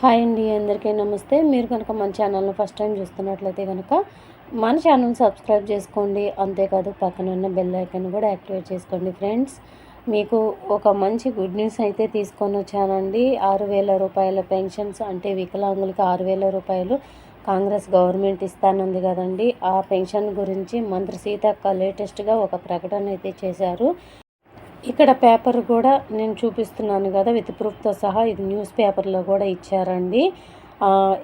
Hi అండి, అందరికీ నమస్తే. మీరు కనుక మన ఛానల్ని ఫస్ట్ టైం చూస్తున్నట్లయితే కనుక మన ఛానల్ సబ్స్క్రైబ్ చేసుకోండి. అంతేకాదు పక్కన ఉన్న బెల్ ఐకాన్ కూడా యాక్టివేట్ చేసుకోండి. ఫ్రెండ్స్, మీకు ఒక మంచి గుడ్ న్యూస్ అయితే తీసుకొని వచ్చానండి. 6,000 రూపాయల పెన్షన్స్, అంటే వికలాంగులకి 6,000 రూపాయలు కాంగ్రెస్ గవర్నమెంట్ ఇస్తానంది కదండి. ఆ పెన్షన్ గురించి మంత్రి సీతక్క లేటెస్ట్గా ఒక ప్రకటన అయితే చేశారు. ఇక్కడ పేపర్ కూడా నేను చూపిస్తున్నాను కదా, విత్ ప్రూఫ్తో సహా. ఇది న్యూస్ పేపర్లో కూడా ఇచ్చారండి.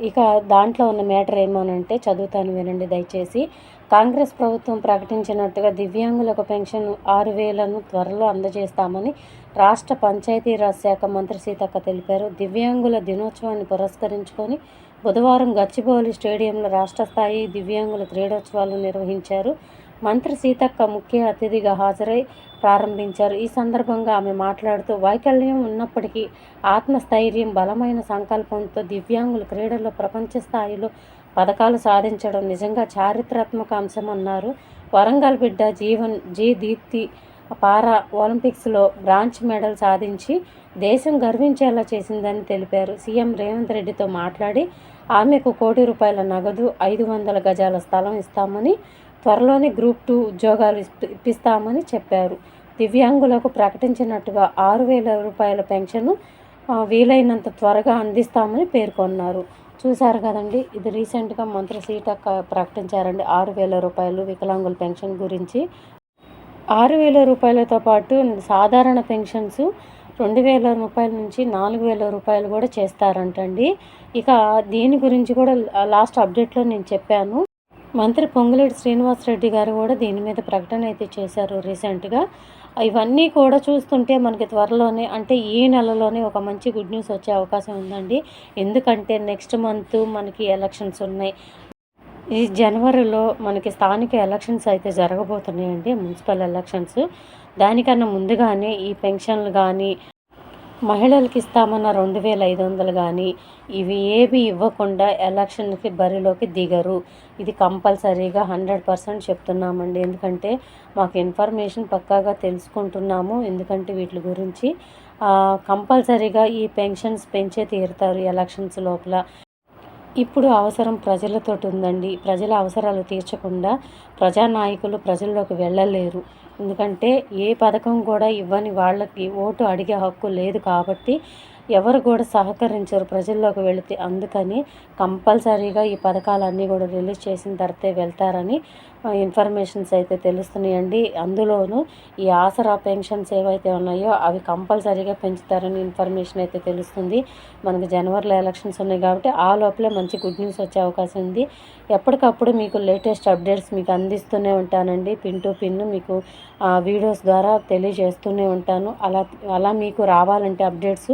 ఇక దాంట్లో ఉన్న మ్యాటర్ ఏమోనంటే చదువుతాను, వినండి దయచేసి. కాంగ్రెస్ ప్రభుత్వం ప్రకటించినట్టుగా దివ్యాంగులకు పెన్షన్ 6,000ను త్వరలో అందజేస్తామని రాష్ట్ర పంచాయతీరాజ్ శాఖ మంత్రి సీతక్క తెలిపారు. దివ్యాంగుల దినోత్సవాన్ని పురస్కరించుకొని బుధవారం గచ్చిబౌలి స్టేడియంలో రాష్ట్ర స్థాయి దివ్యాంగుల క్రీడోత్సవాలు నిర్వహించారు. మంత్రి సీతక్క ముఖ్య అతిథిగా హాజరై ప్రారంభించారు. ఈ సందర్భంగా ఆమె మాట్లాడుతూ, వైకల్యం ఉన్నప్పటికీ ఆత్మస్థైర్యం, బలమైన సంకల్పంతో దివ్యాంగులు క్రీడల్లో ప్రపంచ స్థాయిలో పథకాలు సాధించడం నిజంగా చారిత్రాత్మక అంశమన్నారు. వరంగల్ బిడ్డ జీ దీప్తి పారా ఒలింపిక్స్లో బ్రాంజ్ మెడల్ సాధించి దేశం గర్వించేలా చేసిందని తెలిపారు. సీఎం రేవంత్ రెడ్డితో మాట్లాడి ఆమెకు ₹1,00,00,000 నగదు, 500 గజాల స్థలం ఇస్తామని, త్వరలోనే గ్రూప్ 2 ఉద్యోగాలు ఇప్పిస్తామని చెప్పారు. దివ్యాంగులకు ప్రకటించినట్టుగా 6,000 రూపాయల పెన్షన్ను వీలైనంత త్వరగా అందిస్తామని పేర్కొన్నారు. చూశారు కదండి, ఇది రీసెంట్గా మంత్రి సీతక్క ప్రకటించారండి 6,000 రూపాయలు వికలాంగుల పెన్షన్ గురించి. 6,000 రూపాయలతో పాటు సాధారణ పెన్షన్స్ 2,000 రూపాయల నుంచి 4,000 రూపాయలు కూడా చేస్తారంటండి. ఇక దీని గురించి కూడా లాస్ట్ అప్డేట్లో నేను చెప్పాను. మంత్రి పొంగులేటి శ్రీనివాసరెడ్డి గారు కూడా దీని మీద ప్రకటన అయితే చేశారు రీసెంట్గా. ఇవన్నీ కూడా చూస్తుంటే మనకి త్వరలోనే, అంటే ఈ నెలలోనే ఒక మంచి గుడ్ న్యూస్ వచ్చే అవకాశం ఉందండి. ఎందుకంటే నెక్స్ట్ మంత్ మనకి ఎలక్షన్స్ ఉన్నాయి. ఈ జనవరిలో మనకి స్థానిక ఎలక్షన్స్ అయితే జరగబోతున్నాయండి, మున్సిపల్ ఎలక్షన్స్. దానికన్నా ముందుగానే ఈ పెన్షన్లు కానీ, మహిళలకు ఇస్తామన్న 2,500 కానీ ఇవి ఏవి ఇవ్వకుండా ఎలక్షన్కి బరిలోకి దిగరు. ఇది కంపల్సరీగా 100% చెప్తున్నామండి. ఎందుకంటే మాకు ఇన్ఫర్మేషన్ పక్కాగా తెలుసుకుంటున్నాము. ఎందుకంటే వీటి గురించి కంపల్సరీగా ఈ పెన్షన్స్ పెంచే తీరుతారు ఎలక్షన్స్ లోపల. ఇప్పుడు అవసరం ప్రజలతోటి ఉందండి. ప్రజల అవసరాలు తీర్చకుండా ప్రజానాయకులు ప్రజల్లోకి వెళ్ళలేరు. ఎందుకంటే ఏ పథకం కూడా ఇవ్వని వాళ్ళకి ఓటు అడిగే హక్కు లేదు కాబట్టి ఎవరు కూడా సహకరించరు ప్రజల్లోకి వెళితే. అందుకని కంపల్సరీగా ఈ పథకాలన్నీ కూడా రిలీజ్ చేసిన తర్వాతే వెళ్తారని ఇన్ఫర్మేషన్స్ అయితే తెలుస్తున్నాయండి. అందులోనూ ఈ ఆసరా పెన్షన్స్ ఏవైతే ఉన్నాయో అవి కంపల్సరీగా పెంచుతారని ఇన్ఫర్మేషన్ అయితే తెలుస్తుంది. మనకు జనవరిలో ఎలక్షన్స్ ఉన్నాయి కాబట్టి ఆ లోపలే మంచి గుడ్ న్యూస్ వచ్చే అవకాశం ఉంది. ఎప్పటికప్పుడు మీకు లేటెస్ట్ అప్డేట్స్ మీకు అందిస్తూనే ఉంటానండి. పిన్ టు పిన్ మీకు వీడియోస్ ద్వారా తెలియజేస్తూనే ఉంటాను. అలా మీకు రావాలంటే అప్డేట్స్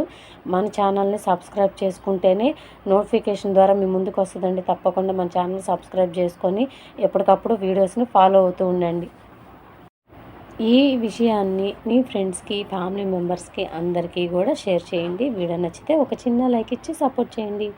మన ఛానల్ని సబ్స్క్రైబ్ చేసుకుంటేనే నోటిఫికేషన్ ద్వారా మీ ముందుకు వస్తుందండి. తప్పకుండా మన ఛానల్ సబ్స్క్రైబ్ చేసుకొని ఎప్పటికప్పుడు వీడియోస్ని ఫాలో అవుతూ ఉండండి. ఈ విషయాన్ని మీ ఫ్రెండ్స్కి, ఫ్యామిలీ మెంబర్స్కి అందరికీ కూడా షేర్ చేయండి. వీడియో నచ్చితే ఒక చిన్న లైక్ ఇచ్చి సపోర్ట్ చేయండి.